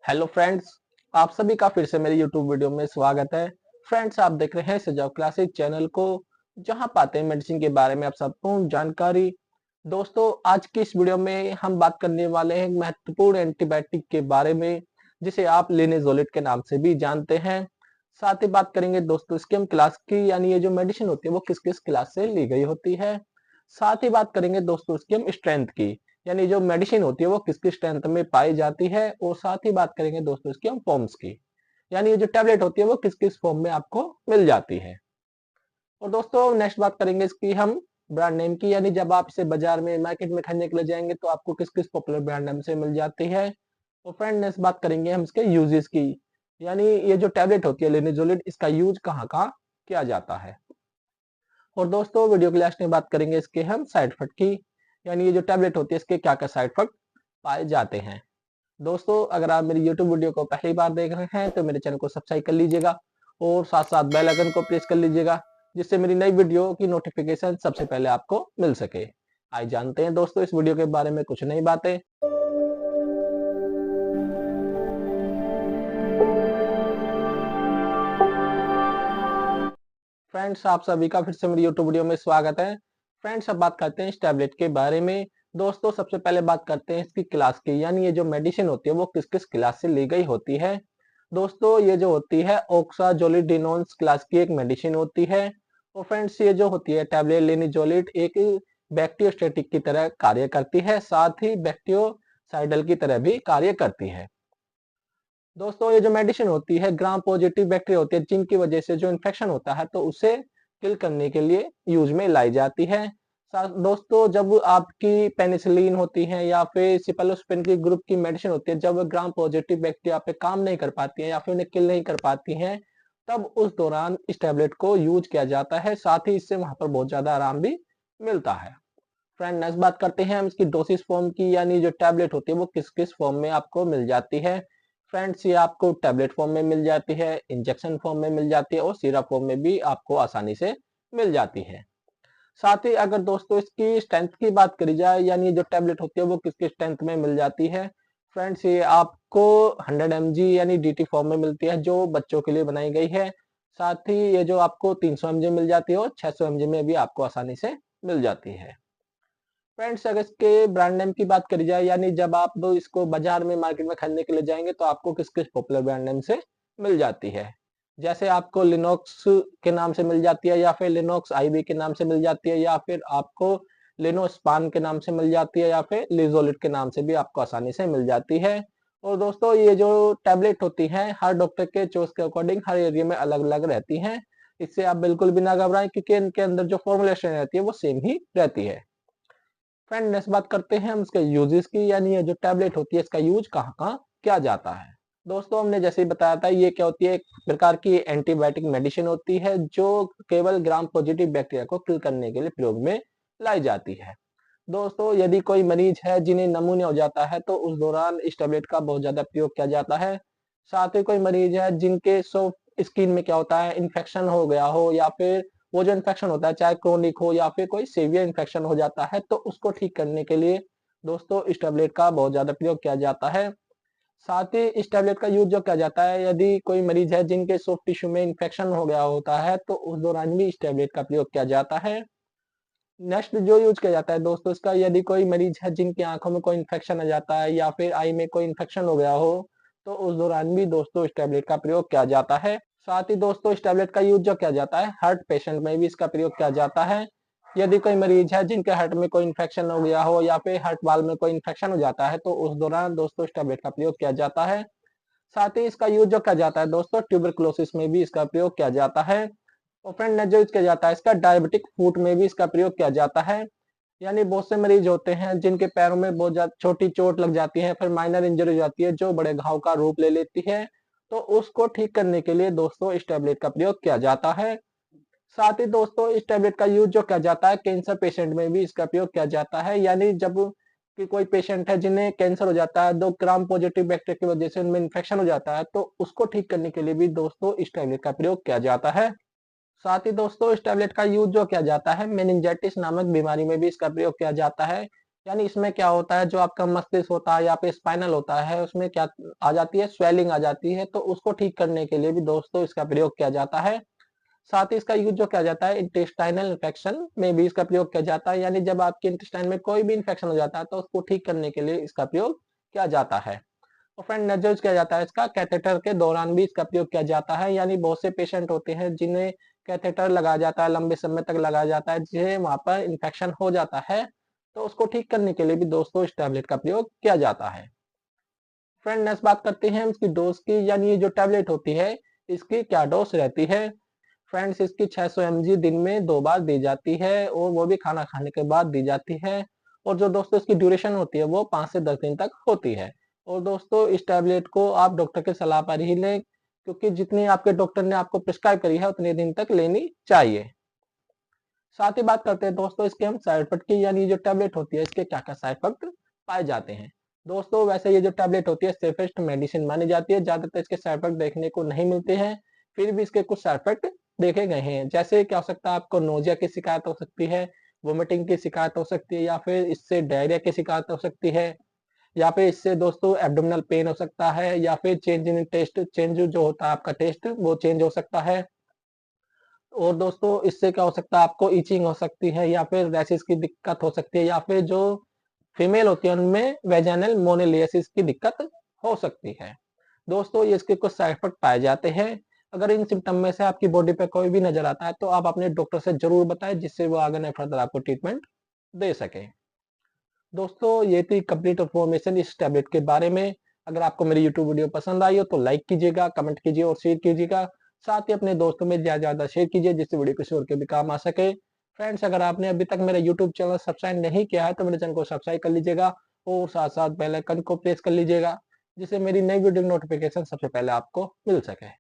Hello friends, आप सभी का फिर से मेरी यूट्यूब वीडियो में स्वागत है। फ्रेंड्स, आप देख रहे हैं सजाओ क्लासिक चैनल को, जहां पाते हैं मेडिसिन के बारे में आप सबको जानकारी। दोस्तों, आज की इस वीडियो में हम बात करने वाले हैं एक महत्वपूर्ण एंटीबायोटिक के बारे में, जिसे आप लिनेजोलिड के नाम से भी जानते हैं। साथ ही बात करेंगे दोस्तों इसकी हम क्लास की, यानी ये जो मेडिसिन होती है वो किस किस क्लास से ली गई होती है। साथ ही बात करेंगे दोस्तों इसकी हम स्ट्रेंथ की, यानी जो मेडिसिन होती है वो किस किस स्ट्रेंथ में पाई जाती है। और साथ ही बात करेंगे दोस्तों इसकी हम फॉर्म्स की, यानी ये जो टैबलेट होती है वो किस किस फॉर्म में आपको मिल जाती है। और दोस्तों नेक्स्ट बात करेंगे इसकी हम ब्रांड नेम की, यानी जब आप इसे बाजार में मार्केट में खरीदने के लिए जाएंगे तो आपको किस किस पॉपुलर ब्रांड नेम से मिल जाती है। और फ्रेंड नेक्स्ट बात करेंगे हम इसके यूजेस की, यानी ये जो टैबलेट होती है लिनिजोलिड, इसका यूज कहाँ कहाँ किया जाता है। और दोस्तों वीडियो के लास्ट में बात करेंगे इसके हम साइड इफेक्ट की, यानी ये जो टैबलेट होती है इसके क्या क्या साइड इफेक्ट पाए जाते हैं। दोस्तों, अगर आप मेरी यूट्यूब वीडियो को पहली बार देख रहे हैं तो मेरे चैनल को सब्सक्राइब कर लीजिएगा और साथ साथ बेल आइकन को प्रेस कर लीजिएगा, जिससे मेरी नई वीडियो की नोटिफिकेशन सबसे पहले आपको मिल सके। आइए जानते हैं दोस्तों इस वीडियो के बारे में कुछ नई बातें। फ्रेंड्स, आप सभी का फिर से मेरी यूट्यूब वीडियो में स्वागत है। फ्रेंड्स, अब बात करते हैं इस टैबलेट के बारे में। दोस्तों, सबसे पहले बात करते हैं इसकी क्लास की, यानी ये जो मेडिसिन होती है वो किस किस क्लास से ली गई होती है। दोस्तों, ये जो होती है ओक्साजोलिडिनोन्स क्लास की एक मेडिसिन होती है। और फ्रेंड्स, ये जो होती है टैबलेट लिनिजोलिड एक बैक्टीरियोस्टेटिक की तरह कार्य करती है, साथ ही बैक्टीरियोसाइडल की तरह भी कार्य करती है। दोस्तों, ये जो मेडिसिन होती है ग्राम पॉजिटिव बैक्टीरिया होती है, जिनकी वजह से जो इन्फेक्शन होता है तो उसे किल करने के लिए यूज में लाई जाती है। दोस्तों, जब आपकी पेनिसिलिन होती है या फिर सिफालोस्पिन की ग्रुप की मेडिसिन होती है, जब ग्राम पॉजिटिव बैक्टीरिया पे काम नहीं कर पाती है या फिर उन्हें किल नहीं कर पाती हैं, तब उस दौरान इस टैबलेट को यूज किया जाता है। साथ ही इससे वहां पर बहुत ज्यादा आराम भी मिलता है। फ्रेंड, नेक्स्ट बात करते हैं हम इसकी डोसिस फॉर्म की, यानी जो टैबलेट होती है वो किस किस फॉर्म में आपको मिल जाती है। फ्रेंड्स, ये आपको टैबलेट फॉर्म में मिल जाती है, इंजेक्शन फॉर्म में मिल जाती है और सिरप फॉर्म में भी आपको आसानी से मिल जाती है। साथ ही अगर दोस्तों इसकी स्ट्रेंथ की बात करी जाए, यानी जो टैबलेट होती है वो किस किस स्ट्रेंथ में मिल जाती है। फ्रेंड्स, ये आपको 100 mg यानी डीटी फॉर्म में मिलती है, जो बच्चों के लिए बनाई गई है। साथ ही ये जो आपको 300 mg मिल जाती है और 600 mg में भी आपको आसानी से मिल जाती है। फ्रेंड्स, अगर इसके ब्रांड नेम की बात करी जाए, यानी जब आप इसको बाजार में मार्केट में खरीदने के लिए जाएंगे तो आपको किस किस पॉपुलर ब्रांड नेम से मिल जाती है। जैसे आपको लिनोक्स के नाम से मिल जाती है, या फिर लिनोक्स आईवी के नाम से मिल जाती है, या फिर आपको लिनोस्पान के नाम से मिल जाती है, या फिर लिजोलिट के नाम से भी आपको आसानी से मिल जाती है। और दोस्तों, ये जो टैबलेट होती हैं हर डॉक्टर के चॉइस के अकॉर्डिंग हर एरिया में अलग अलग रहती हैं। इससे आप बिल्कुल भी ना घबराएं, क्योंकि इनके अंदर जो फॉर्मुलेशन रहती है वो सेम ही रहती है। फ्रेंड, नेक्स्ट बात करते हैं हम इसके यूजेस की, यानी ये जो टैबलेट होती है इसका यूज कहाँ कहाँ किया जाता है। दोस्तों, हमने जैसे ही बताया था, ये क्या होती है, एक प्रकार की एंटीबायोटिक मेडिसिन होती है जो केवल ग्राम पॉजिटिव बैक्टीरिया को किल करने के लिए प्रयोग में लाई जाती है। दोस्तों, यदि कोई मरीज है जिन्हें नमूनिया हो जाता है तो उस दौरान इस टैबलेट का बहुत ज्यादा प्रयोग किया जाता है। साथ ही कोई मरीज है जिनके सॉफ्ट स्किन में क्या होता है, इन्फेक्शन हो गया हो, या फिर वो जो इन्फेक्शन होता है चाहे क्रोनिक हो या फिर कोई सीवियर इन्फेक्शन हो जाता है, तो उसको ठीक करने के लिए दोस्तों इस टैबलेट का बहुत ज्यादा प्रयोग किया जाता है। साथ ही इस टैबलेट का यूज जो किया जाता है, यदि कोई मरीज है जिनके सॉफ्ट टिश्यू में इन्फेक्शन हो गया होता है तो उस दौरान भी इस टैबलेट का प्रयोग किया जाता है। नेक्स्ट जो यूज किया जाता है दोस्तों इसका, यदि कोई मरीज है जिनकी आंखों में कोई इन्फेक्शन आ जाता है या फिर आई में कोई इन्फेक्शन हो गया हो, तो उस दौरान भी दोस्तों इस टैबलेट का प्रयोग किया जाता है। साथ ही दोस्तों इस टैबलेट का यूज जो किया जाता है हार्ट पेशेंट में भी इसका प्रयोग किया जाता है। यदि कोई मरीज है जिनके हार्ट में कोई इन्फेक्शन हो गया हो या फिर हार्ट वाल्व में कोई इन्फेक्शन हो जाता है, तो उस दौरान दोस्तों इस टैबलेट का प्रयोग किया जाता है। साथ ही इसका यूज जो किया जाता है दोस्तों ट्यूबरकुलोसिस में भी इसका प्रयोग किया जाता है। और फ्रेंड, नेक्स्ट जो यूज किया जाता है इसका डायबिटिक फुट में भी इसका प्रयोग किया जाता है। यानी बहुत से मरीज होते हैं जिनके पैरों में बहुत ज्यादा छोटी चोट लग जाती है, फिर माइनर इंजरी हो जाती है जो बड़े घाव का रूप ले लेती है, तो उसको ठीक करने के लिए दोस्तों इस टैबलेट का प्रयोग किया जाता है। साथ ही दोस्तों इस टैबलेट का यूज जो किया जाता है कैंसर पेशेंट में भी इसका प्रयोग किया जाता है, यानी जब कि कोई पेशेंट है जिन्हें कैंसर हो जाता है, दो ग्राम पॉजिटिव बैक्टीरिया की वजह से उनमें इन्फेक्शन हो जाता है, तो उसको ठीक करने के लिए भी दोस्तों इस टैबलेट का प्रयोग किया जाता है। साथ ही दोस्तों इस टैबलेट का यूज जो किया जाता है मेनिंजाइटिस नामक बीमारी में भी इसका प्रयोग किया जाता है, यानी इसमें क्या होता है, जो आपका मस्तिष्क होता है या फिर स्पाइनल होता है, उसमें क्या आ जाती है, स्वेलिंग आ जाती है, तो उसको ठीक करने के लिए भी दोस्तों इसका प्रयोग किया जाता है। साथ ही इसका यूज जो किया जाता है इंटेस्टाइनल इन्फेक्शन में भी इसका प्रयोग किया जाता है, यानी जब आपके इंटेस्टाइन में कोई भी इन्फेक्शन हो जाता है तो उसको ठीक करने के लिए इसका प्रयोग किया जाता है। तो फ्रेंड नेक्स्ट यूज किया जाता है इसका कैथेटर के दौरान भी इसका प्रयोग किया जाता है, यानी बहुत से पेशेंट होते हैं जिन्हें कैथेटर लगाया जाता है, लंबे समय तक लगाया जाता है, जिन्हें वहां पर इन्फेक्शन हो जाता है, तो उसको ठीक करने के लिए भी दोस्तों इस टैबलेट का प्रयोग किया जाता है। फ्रेंड नेक्स्ट बात करते हैं इसकी डोज की, यानी ये जो टैबलेट होती है इसकी क्या डोज रहती है। फ्रेंड्स इसकी 600 mg दिन में 2 बार दी जाती है और वो भी खाना खाने के बाद दी जाती है। और जो दोस्तों इसकी ड्यूरेशन होती है वो 5 से 10 दिन तक होती है। और दोस्तों इस टैबलेट को आप डॉक्टर की सलाह पर ही लें, क्योंकि जितनी आपके डॉक्टर ने आपको प्रिस्क्राइब करी है उतने दिन तक लेनी चाहिए। साथ ही बात करते हैं दोस्तों इसके हम साइड इफेक्ट की, यानी जो टैबलेट होती है इसके क्या-क्या साइड इफेक्ट पाए जाते हैं। दोस्तों वैसे ये जो टैबलेट होती है सेफेस्ट मेडिसिन मानी जाती है, ज़्यादातर इसके साइड इफेक्ट देखने को नहीं मिलते हैं, फिर भी इसके कुछ साइड इफेक्ट देखे गए हैं। जैसे क्या हो सकता है, आपको नोज़िया की शिकायत हो सकती है, वोमिटिंग की शिकायत हो सकती है, या फिर इससे डायरिया की शिकायत हो सकती है, या फिर इससे दोस्तों एब्डोमिनल पेन हो सकता है, या फिर चेंज इन टेस्ट, चेंज जो होता है आपका टेस्ट वो चेंज हो सकता है। और दोस्तों इससे क्या हो सकता है, आपको इचिंग हो सकती है, या फिर रैशेस की दिक्कत हो सकती है, या फिर जो फीमेल होती है उनमें वेजाइनल मोनेलियासिस की दिक्कत हो सकती है। दोस्तों ये इसके कुछ साइड इफेक्ट पाए जाते हैं। अगर इन सिम्पटम में से आपकी बॉडी पे कोई भी नजर आता है तो आप अपने डॉक्टर से जरूर बताएं, जिससे वो आगे फर्दर आपको ट्रीटमेंट दे सके। दोस्तों ये थी कंप्लीट इन्फॉर्मेशन इस टैबलेट के बारे में। अगर आपको मेरी यूट्यूब वीडियो पसंद आई हो तो लाइक कीजिएगा, कमेंट कीजिए और शेयर कीजिएगा। साथ ही अपने दोस्तों में ज़्यादा शेयर कीजिए, जिससे वीडियो किसी और के भी काम आ सके। फ्रेंड्स अगर आपने अभी तक मेरा यूट्यूब चैनल सब्सक्राइब नहीं किया है तो मेरे चैनल को सब्सक्राइब कर लीजिएगा और साथ-साथ बेल आइकन को प्रेस कर लीजिएगा, जिससे मेरी नई वीडियो नोटिफिकेशन सबसे पहले आपको मिल सके।